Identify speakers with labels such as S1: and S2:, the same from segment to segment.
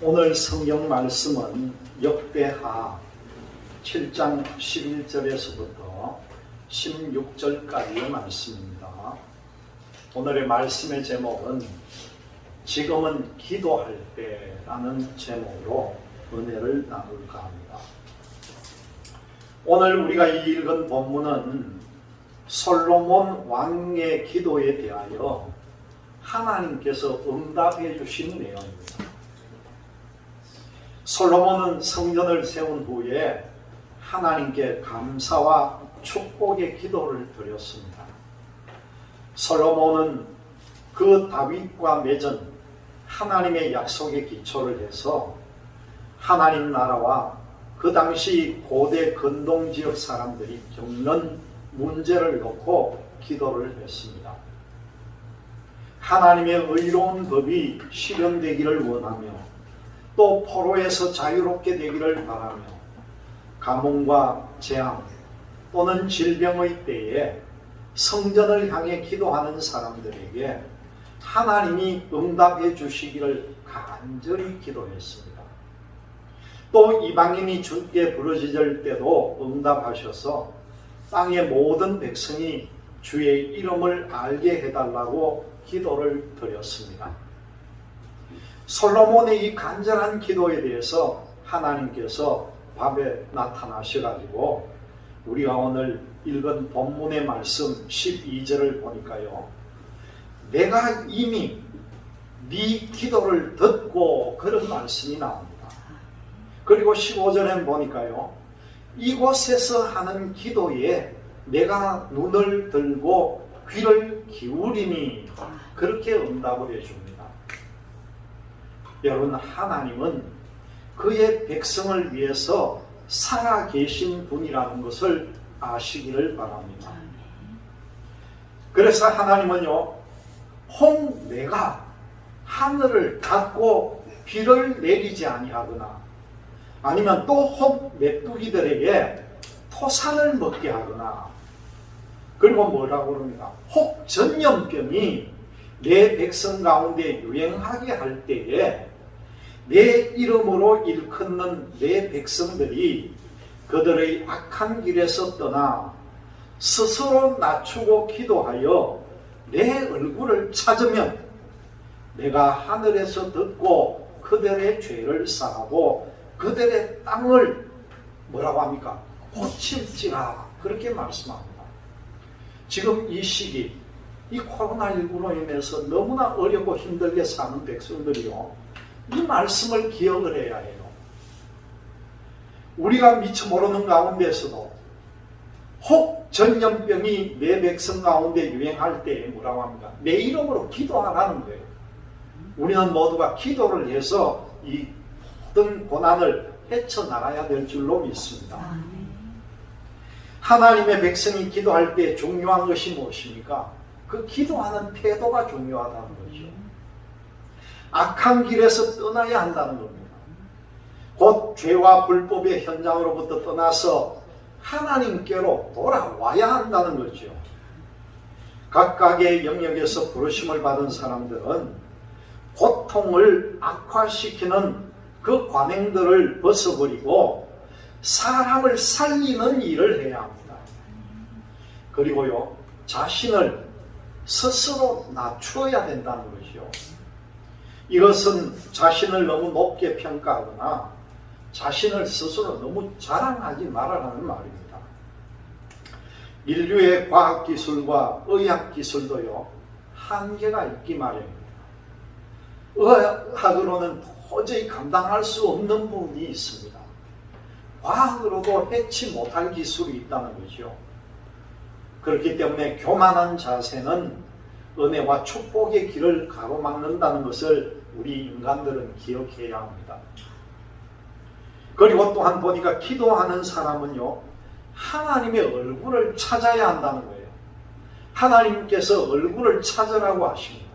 S1: 오늘 성경 말씀은 역대하 7장 11절에서부터 16절까지의 말씀입니다. 오늘의 말씀의 제목은 지금은 기도할 때라는 제목으로 은혜를 나눌까 합니다. 오늘 우리가 읽은 본문은 솔로몬 왕의 기도에 대하여 하나님께서 응답해 주신 내용입니다. 솔로몬은 성전을 세운 후에 하나님께 감사와 축복의 기도를 드렸습니다. 솔로몬은 그 다윗과 맺은 하나님의 약속의 기초를 해서 하나님 나라와 그 당시 고대 근동 지역 사람들이 겪는 문제를 놓고 기도를 했습니다. 하나님의 의로운 법이 실현되기를 원하며 또 포로에서 자유롭게 되기를 바라며 가뭄과 재앙 또는 질병의 때에 성전을 향해 기도하는 사람들에게 하나님이 응답해 주시기를 간절히 기도했습니다. 또 이방인이 주께 부르짖을 때도 응답하셔서 땅의 모든 백성이 주의 이름을 알게 해달라고 기도를 드렸습니다. 솔로몬의 이 간절한 기도에 대해서 하나님께서 밤에 나타나셔가지고 우리가 오늘 읽은 본문의 말씀 12절을 보니까요, 내가 이미 네 기도를 듣고 그런 말씀이 나옵니다. 그리고 15절에 보니까요, 이곳에서 하는 기도에 내가 눈을 들고 귀를 기울이니 그렇게 응답을 해줍니다. 여러분, 하나님은 그의 백성을 위해서 살아계신 분이라는 것을 아시기를 바랍니다. 그래서 하나님은요, 혹 내가 하늘을 닫고 비를 내리지 아니하거나 아니면 또 혹 메뚜기들에게 토산을 먹게 하거나, 그리고 뭐라고 그럽니까? 혹 전염병이 내 백성 가운데 유행하게 할 때에 내 이름으로 일컫는 내 백성들이 그들의 악한 길에서 떠나 스스로 낮추고 기도하여 내 얼굴을 찾으면 내가 하늘에서 듣고 그들의 죄를 사하고 그들의 땅을 뭐라고 합니까? 고칠지라, 그렇게 말씀합니다. 지금 이 시기, 이 코로나19로 인해서 너무나 어렵고 힘들게 사는 백성들이요, 이 말씀을 기억을 해야 해요. 우리가 미처 모르는 가운데서도 혹 전염병이 내 백성 가운데 유행할 때 뭐라고 합니까? 내 이름으로 기도하라는 거예요. 우리는 모두가 기도를 해서 이 모든 고난을 헤쳐나가야 될 줄로 믿습니다. 하나님의 백성이 기도할 때 중요한 것이 무엇입니까? 그 기도하는 태도가 중요하다는 거죠. 악한 길에서 떠나야 한다는 겁니다. 곧 죄와 불법의 현장으로부터 떠나서 하나님께로 돌아와야 한다는 거죠. 각각의 영역에서 부르심을 받은 사람들은 고통을 악화시키는 그 관행들을 벗어버리고 사람을 살리는 일을 해야 합니다. 그리고요, 자신을 스스로 낮추어야 된다는 것이죠. 이것은 자신을 너무 높게 평가하거나 자신을 스스로 너무 자랑하지 말아라는 말입니다. 인류의 과학기술과 의학기술도요, 한계가 있기 마련입니다. 의학으로는 도저히 감당할 수 없는 부분이 있습니다. 과학으로도 해치 못할 기술이 있다는 거죠. 그렇기 때문에 교만한 자세는 은혜와 축복의 길을 가로막는다는 것을 우리 인간들은 기억해야 합니다. 그리고 또한 보니까 기도하는 사람은요, 하나님의 얼굴을 찾아야 한다는 거예요. 하나님께서 얼굴을 찾으라고 하십니다.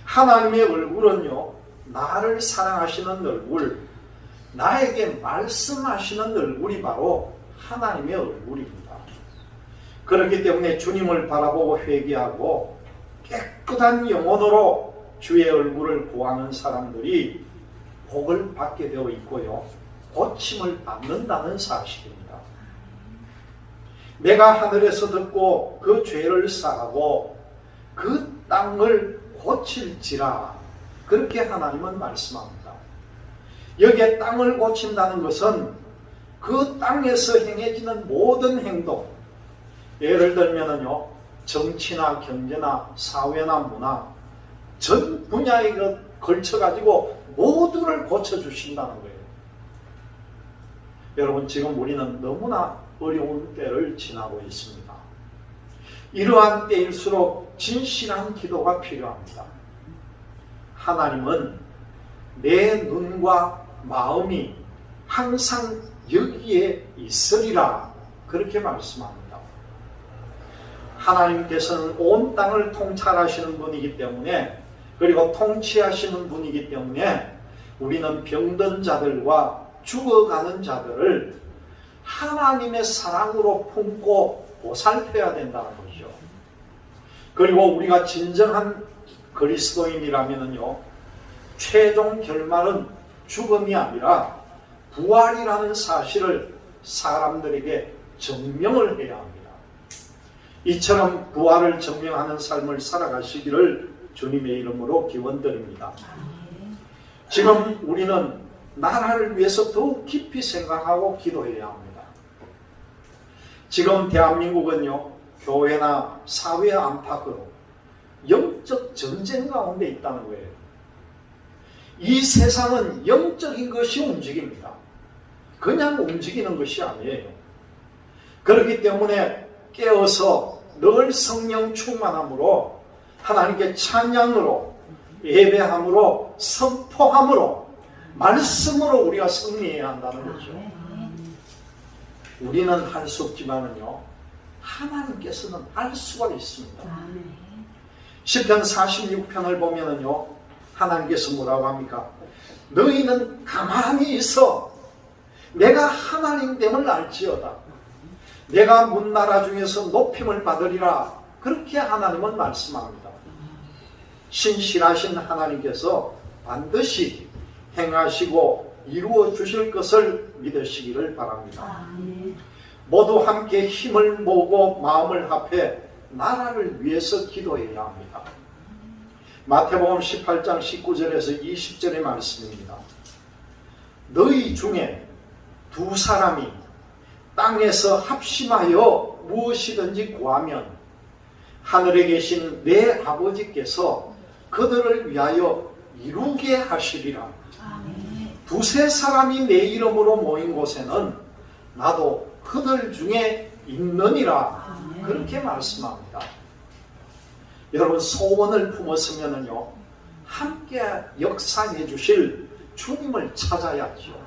S1: 하나님의 얼굴은요, 나를 사랑하시는 얼굴, 나에게 말씀하시는 얼굴이 바로 하나님의 얼굴입니다. 그렇기 때문에 주님을 바라보고 회개하고 깨끗한 영혼으로 주의 얼굴을 구하는 사람들이 복을 받게 되어 있고요. 고침을 받는다는 사실입니다. 내가 하늘에서 듣고 그 죄를 사하고 그 땅을 고칠지라, 그렇게 하나님은 말씀합니다. 여기에 땅을 고친다는 것은 그 땅에서 행해지는 모든 행동, 예를 들면은요, 정치나 경제나 사회나 문화 전 분야에 걸쳐가지고 모두를 고쳐주신다는 거예요. 여러분, 지금 우리는 너무나 어려운 때를 지나고 있습니다. 이러한 때일수록 진실한 기도가 필요합니다. 하나님은 내 눈과 마음이 항상 여기에 있으리라, 그렇게 말씀합니다. 하나님께서는 온 땅을 통찰하시는 분이기 때문에, 그리고 통치하시는 분이기 때문에 우리는 병든 자들과 죽어가는 자들을 하나님의 사랑으로 품고 보살펴야 된다는 거죠. 그리고 우리가 진정한 그리스도인이라면요, 최종 결말은 죽음이 아니라 부활이라는 사실을 사람들에게 증명을 해야 합니다. 이처럼 부활을 증명하는 삶을 살아가시기를 주님의 이름으로 기원드립니다. 지금 우리는 나라를 위해서 더욱 깊이 생각하고 기도해야 합니다. 지금 대한민국은요, 교회나 사회 안팎으로 영적 전쟁 가운데 있다는 거예요. 이 세상은 영적인 것이 움직입니다. 그냥 움직이는 것이 아니에요. 그렇기 때문에 깨어서 늘 성령 충만함으로, 하나님께 찬양으로, 예배함으로, 선포함으로, 말씀으로 우리가 승리해야 한다는 거죠. 우리는 할 수 없지만은요, 하나님께서는 할 수가 있습니다. 시편 46편을 보면은요, 하나님께서 뭐라고 합니까? 너희는 가만히 있어 내가 하나님됨을 알지어다. 내가 문나라 중에서 높임을 받으리라, 그렇게 하나님은 말씀합니다. 신실하신 하나님께서 반드시 행하시고 이루어 주실 것을 믿으시기를 바랍니다. 모두 함께 힘을 모으고 마음을 합해 나라를 위해서 기도해야 합니다. 마태복음 18장 19절에서 20절의 말씀입니다. 너희 중에 두 사람이 땅에서 합심하여 무엇이든지 구하면 하늘에 계신 내 아버지께서 그들을 위하여 이루게 하시리라. 두세 사람이 내 이름으로 모인 곳에는 나도 그들 중에 있느니라, 그렇게 말씀합니다. 여러분, 소원을 품었으면요, 함께 역사해 주실 주님을 찾아야죠.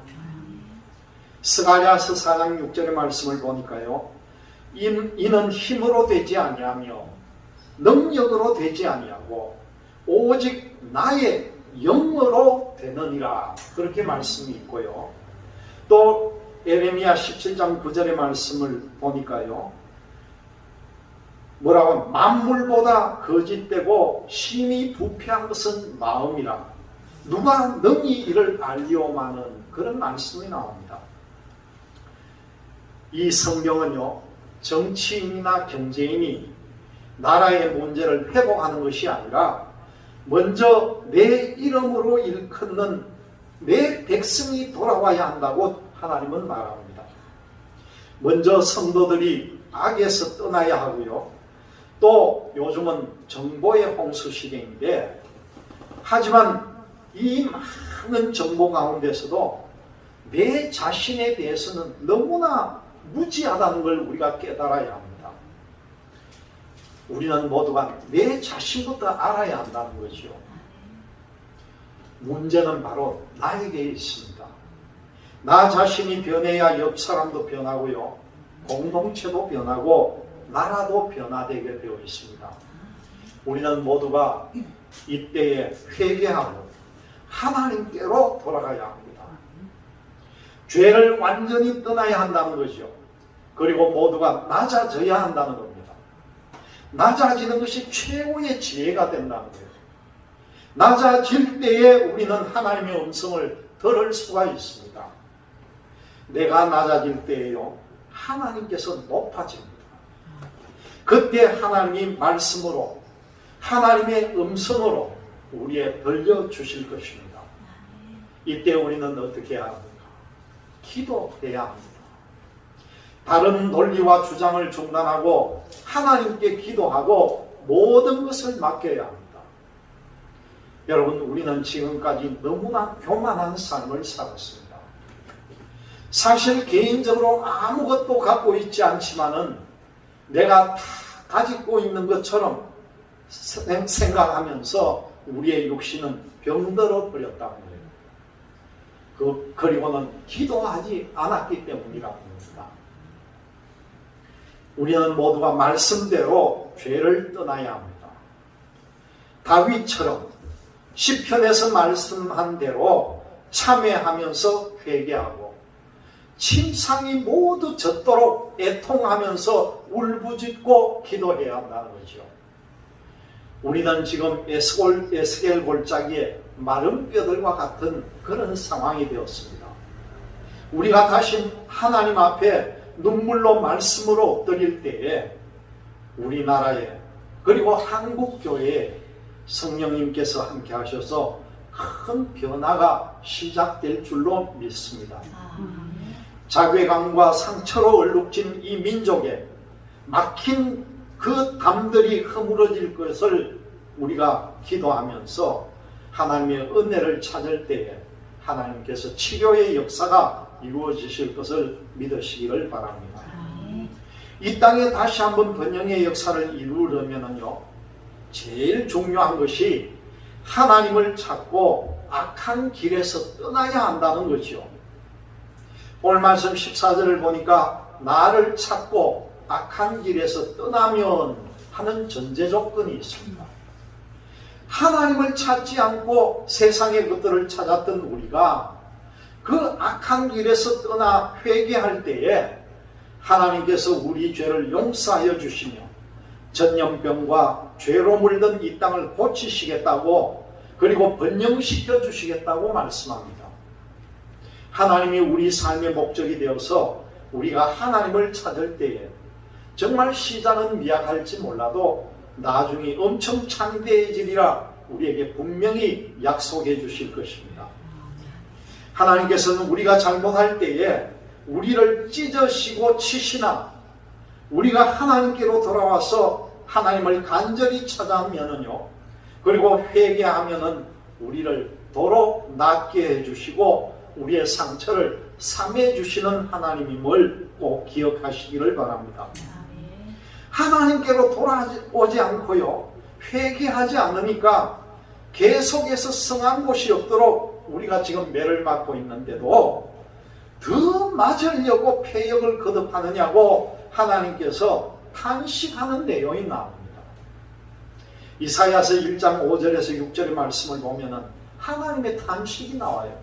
S1: 스가랴서 4장 6절의 말씀을 보니까요, 이는 힘으로 되지 아니하며 능력으로 되지 아니하고 오직 나의 영으로 되느니라, 그렇게 말씀이 있고요. 또 에레미야 17장 9절의 말씀을 보니까요, 뭐라고, 만물보다 거짓되고 심히 부패한 것은 마음이라 누가 능히 이를 알리오마는, 그런 말씀이 나옵니다. 이 성경은요, 정치인이나 경제인이 나라의 문제를 회복하는 것이 아니라 먼저 내 이름으로 일컫는 내 백성이 돌아와야 한다고 하나님은 말합니다. 먼저 성도들이 악에서 떠나야 하고요, 또 요즘은 정보의 홍수 시대인데, 하지만 이 많은 정보 가운데서도 내 자신에 대해서는 너무나 무지하다는 걸 우리가 깨달아야 합니다. 우리는 모두가 내 자신부터 알아야 한다는 거죠. 문제는 바로 나에게 있습니다. 나 자신이 변해야 옆 사람도 변하고요, 공동체도 변하고 나라도 변화되게 되어 있습니다. 우리는 모두가 이때에 회개하고 하나님께로 돌아가야 합니다. 죄를 완전히 떠나야 한다는 거죠. 그리고 모두가 낮아져야 한다는 겁니다. 낮아지는 것이 최고의 지혜가 된다는 거예요. 낮아질 때에 우리는 하나님의 음성을 들을 수가 있습니다. 내가 낮아질 때에요, 하나님께서 높아집니다. 그때 하나님이 말씀으로, 하나님의 음성으로 우리에 들려주실 것입니다. 이때 우리는 어떻게 해야 합니까? 기도해야 합니다. 다른 논리와 주장을 중단하고 하나님께 기도하고 모든 것을 맡겨야 합니다. 여러분, 우리는 지금까지 너무나 교만한 삶을 살았습니다. 사실 개인적으로 아무것도 갖고 있지 않지만은 내가 다 가지고 있는 것처럼 생각하면서 우리의 육신은 병들어 버렸다는 거예요. 그리고는 기도하지 않았기 때문이라고 합니다. 우리는 모두가 말씀대로 죄를 떠나야 합니다. 다윗처럼 시편에서 말씀한 대로 참회하면서 회개하고 침상이 모두 젖도록 애통하면서 울부짖고 기도해야 한다는 거죠. 우리는 지금 에스겔 골짜기에 마른 뼈들과 같은 그런 상황이 되었습니다. 우리가 다시 하나님 앞에 눈물로 말씀으로 엎드릴 때에 우리나라에 그리고 한국교회에 성령님께서 함께 하셔서 큰 변화가 시작될 줄로 믿습니다. 자괴감과 상처로 얼룩진 이 민족에 막힌 그 담들이 허물어질 것을 우리가 기도하면서 하나님의 은혜를 찾을 때에 하나님께서 치료의 역사가 이루어지실 것을 믿으시기를 바랍니다. 이 땅에 다시 한번 번영의 역사를 이루려면요, 제일 중요한 것이 하나님을 찾고 악한 길에서 떠나야 한다는 거죠. 오늘 말씀 14절을 보니까 나를 찾고 악한 길에서 떠나면 하는 전제 조건이 있습니다. 하나님을 찾지 않고 세상의 것들을 찾았던 우리가 그 악한 길에서 떠나 회개할 때에 하나님께서 우리 죄를 용서하여 주시며 전염병과 죄로 물든 이 땅을 고치시겠다고, 그리고 번영시켜 주시겠다고 말씀합니다. 하나님이 우리 삶의 목적이 되어서 우리가 하나님을 찾을 때에 정말 시작은 미약할지 몰라도 나중에 엄청 창대해지리라 우리에게 분명히 약속해 주실 것입니다. 하나님께서는 우리가 잘못할 때에 우리를 찢으시고 치시나 우리가 하나님께로 돌아와서 하나님을 간절히 찾아하면은요, 그리고 회개하면은 우리를 도로 낫게 해주시고 우리의 상처를 삼해 주시는 하나님임을 꼭 기억하시기를 바랍니다. 하나님께로 돌아오지 않고요, 회개하지 않으니까 계속해서 성한 곳이 없도록 우리가 지금 매를 맞고 있는데도 더 맞으려고 폐역을 거듭하느냐고 하나님께서 탄식하는 내용이 나옵니다. 이사야서 1장 5절에서 6절의 말씀을 보면은 하나님의 탄식이 나와요.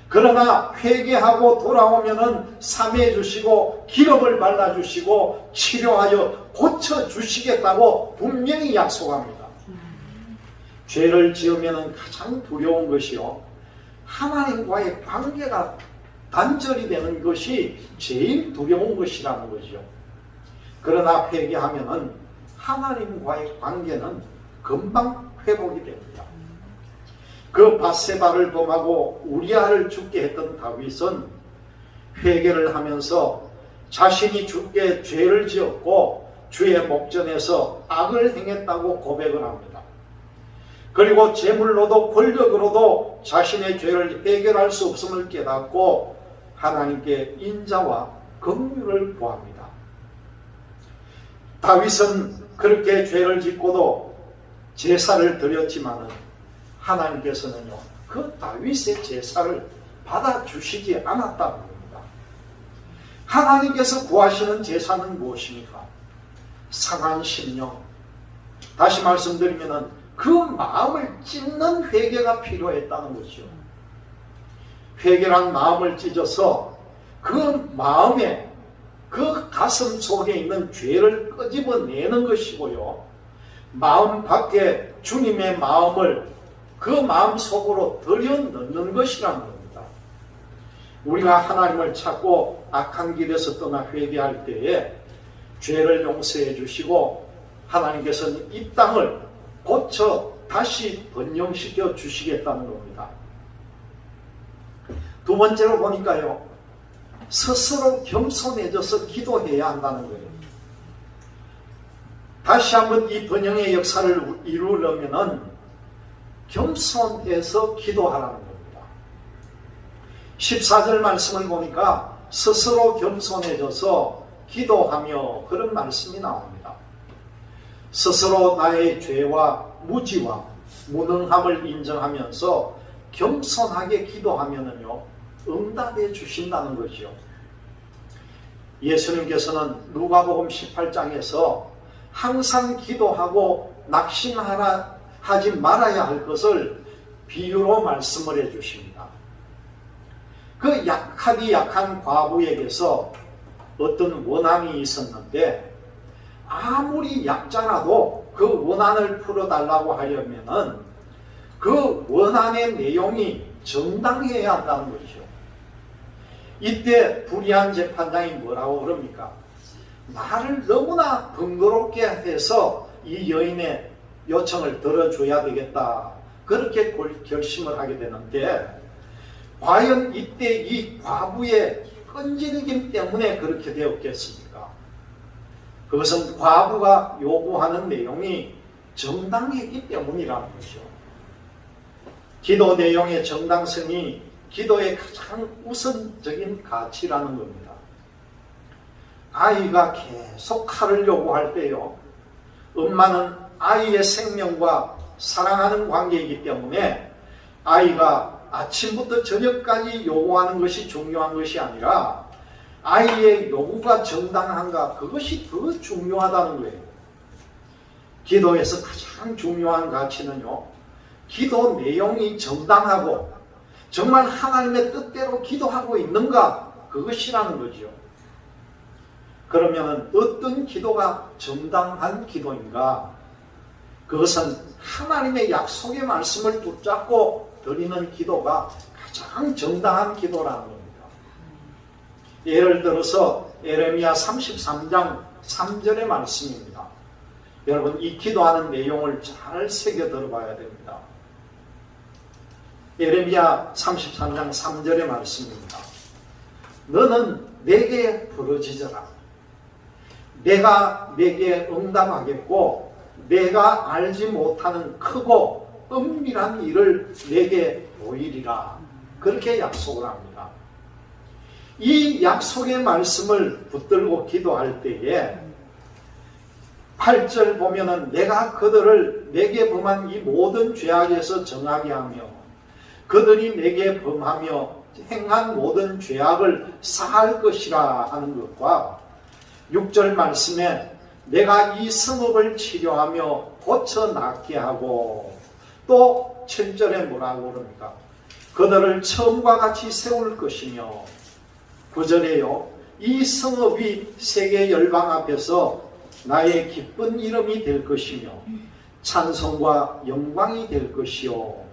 S1: 그러나 회개하고 돌아오면은 삼해 주시고 기름을 발라 주시고 치료하여 고쳐 주시겠다고 분명히 약속합니다. 죄를 지으면은 가장 두려운 것이요, 하나님과의 관계가 단절이 되는 것이 제일 두려운 것이라는 거죠. 그러나 회개하면은 하나님과의 관계는 금방 회복이 됩니다. 그 밧세바를 범하고 우리아를 죽게 했던 다윗은 회개를 하면서 자신이 죽게 죄를 지었고 주의 목전에서 악을 행했다고 고백을 합니다. 그리고 재물로도 권력으로도 자신의 죄를 해결할 수 없음을 깨닫고 하나님께 인자와 긍휼을 구합니다. 다윗은 그렇게 죄를 짓고도 제사를 드렸지만은 하나님께서는요, 그 다윗의 제사를 받아주시지 않았다는 겁니다. 하나님께서 구하시는 제사는 무엇입니까? 상한 심령. 다시 말씀드리면은 그 마음을 찢는 회개가 필요했다는 것이죠. 회개란 마음을 찢어서 그 마음에, 그 가슴 속에 있는 죄를 끄집어내는 것이고요, 마음 밖에 주님의 마음을 그 마음 속으로 들여 넣는 것이라는 겁니다. 우리가 하나님을 찾고 악한 길에서 떠나 회개할 때에 죄를 용서해 주시고 하나님께서는 이 땅을 고쳐 다시 번영시켜 주시겠다는 겁니다. 두 번째로 보니까요, 스스로 겸손해져서 기도해야 한다는 거예요. 다시 한번 이 번영의 역사를 이루려면은 겸손해서 기도하라는 겁니다. 14절 말씀을 보니까 스스로 겸손해져서 기도하며 그런 말씀이 나옵니다. 스스로 나의 죄와 무지와 무능함을 인정하면서 겸손하게 기도하면은요, 응답해 주신다는 거죠. 예수님께서는 누가복음 18장에서 항상 기도하고 낙심하지 말아야 할 것을 비유로 말씀을 해 주십니다. 그 약하디 약한 과부에게서 어떤 원한이 있었는데 아무리 약자라도 그 원한을 풀어달라고 하려면은 그 원한의 내용이 정당해야 한다는 것이죠. 이때 불의한 재판장이 뭐라고 그럽니까? 말을 너무나 번거롭게 해서 이 여인의 요청을 들어줘야 되겠다, 그렇게 결심을 하게 되는데, 과연 이때 이 과부의 끈질김 때문에 그렇게 되었겠습니까? 그것은 과부가 요구하는 내용이 정당했기 때문이라는 거죠. 기도 내용의 정당성이 기도의 가장 우선적인 가치라는 겁니다. 아이가 계속 칼을 요구할 때요, 엄마는 아이의 생명과 사랑하는 관계이기 때문에 아이가 아침부터 저녁까지 요구하는 것이 중요한 것이 아니라 아이의 요구가 정당한가, 그것이 더 중요하다는 거예요. 기도에서 가장 중요한 가치는요, 기도 내용이 정당하고 정말 하나님의 뜻대로 기도하고 있는가, 그것이라는 거죠. 그러면 어떤 기도가 정당한 기도인가? 그것은 하나님의 약속의 말씀을 붙잡고 드리는 기도가 가장 정당한 기도라는 겁니다. 예를 들어서 예레미야 33장 3절의 말씀입니다. 여러분, 이 기도하는 내용을 잘 새겨 들어봐야 됩니다. 예레미야 33장 3절의 말씀입니다. 너는 내게 부르짖어라. 내가 내게 응답하겠고 내가 알지 못하는 크고 은밀한 일을 내게 보이리라. 그렇게 약속을 합니다. 이 약속의 말씀을 붙들고 기도할 때에 8절 보면은 내가 그들을 내게 범한 이 모든 죄악에서 정하게 하며 그들이 내게 범하며 행한 모든 죄악을 사할 것이라 하는 것과 6절 말씀에 내가 이 성읍을 치료하며 고쳐 낫게 하고, 또 7절에 뭐라고 그럽니까? 그들을 처음과 같이 세울 것이며, 9절에요, 이 성읍이 세계 열방 앞에서 나의 기쁜 이름이 될 것이며 찬송과 영광이 될 것이요.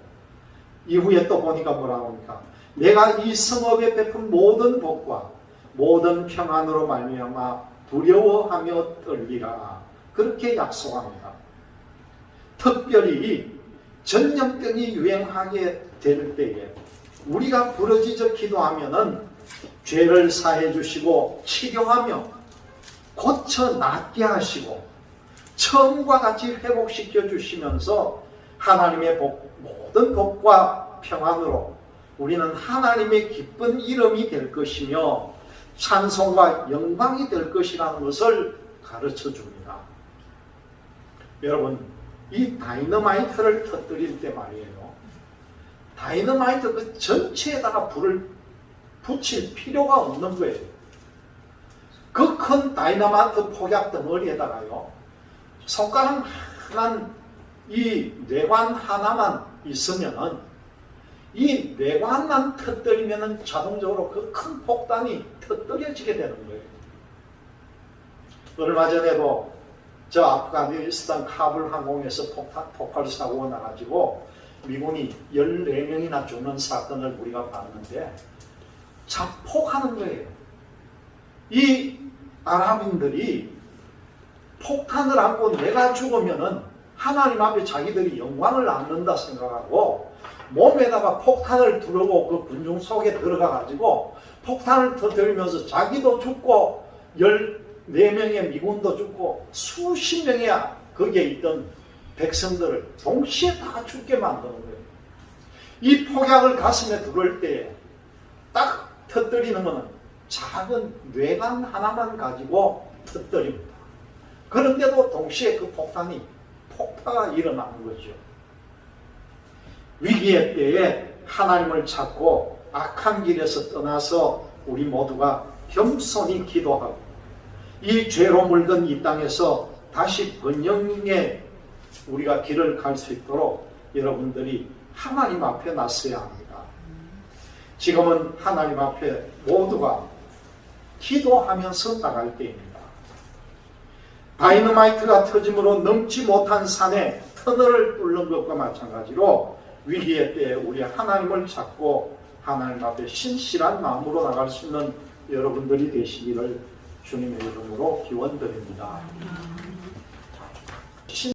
S1: 이후에 또 보니까 뭐라고 합니까? 내가 이 성읍에 베푼 모든 복과 모든 평안으로 말미암아 두려워하며 떨리라. 그렇게 약속합니다. 특별히 전염병이 유행하게 될 때에 우리가 부르짖어 기도하면은 죄를 사해 주시고 치료하며 고쳐 낫게 하시고 처음과 같이 회복시켜 주시면서 하나님의 모든 복과 평안으로 우리는 하나님의 기쁜 이름이 될 것이며 찬송과 영광이 될 것이라는 것을 가르쳐 줍니다. 여러분, 이 다이너마이트를 터뜨릴 때 말이에요, 다이너마이트 그 전체에다가 불을 붙일 필요가 없는 거예요. 그 큰 다이너마이트 폭약 덩어리에다가요, 손가락 하나, 이 뇌관 하나만 있으면은 이 뇌관만 터뜨리면은 자동적으로 그 큰 폭탄이 터뜨려지게 되는 거예요. 얼마 전에도 저 아프가니스탄 카불 항공에서 폭발 사고가 나가지고 미군이 14명이나 죽는 사건을 우리가 봤는데, 자폭하는 거예요. 이 아랍인들이 폭탄을 안고 내가 죽으면은 하나님 앞에 자기들이 영광을 얻는다 생각하고 몸에다가 폭탄을 두르고 그 군중 속에 들어가 가지고 폭탄을 터뜨리면서 자기도 죽고 14명의 미군도 죽고 수십 명의 거기에 있던 백성들을 동시에 다 죽게 만드는 거예요. 이 폭약을 가슴에 들어올 때 딱 터뜨리는 것은 작은 뇌관 하나만 가지고 터뜨립니다. 그런데도 동시에 그 폭탄이 폭파가 일어나는 거죠. 위기의 때에 하나님을 찾고 악한 길에서 떠나서 우리 모두가 겸손히 기도하고 이 죄로 물든 이 땅에서 다시 번영의 우리가 길을 갈 수 있도록 여러분들이 하나님 앞에 나서야 합니다. 지금은 하나님 앞에 모두가 기도하면서 나갈 때입니다. 다이너마이트가 터짐으로 넘지 못한 산에 터널을 뚫는 것과 마찬가지로 위기의 때에 우리 하나님을 찾고 하나님 앞에 신실한 마음으로 나갈 수 있는 여러분들이 되시기를 주님의 이름으로 기원드립니다.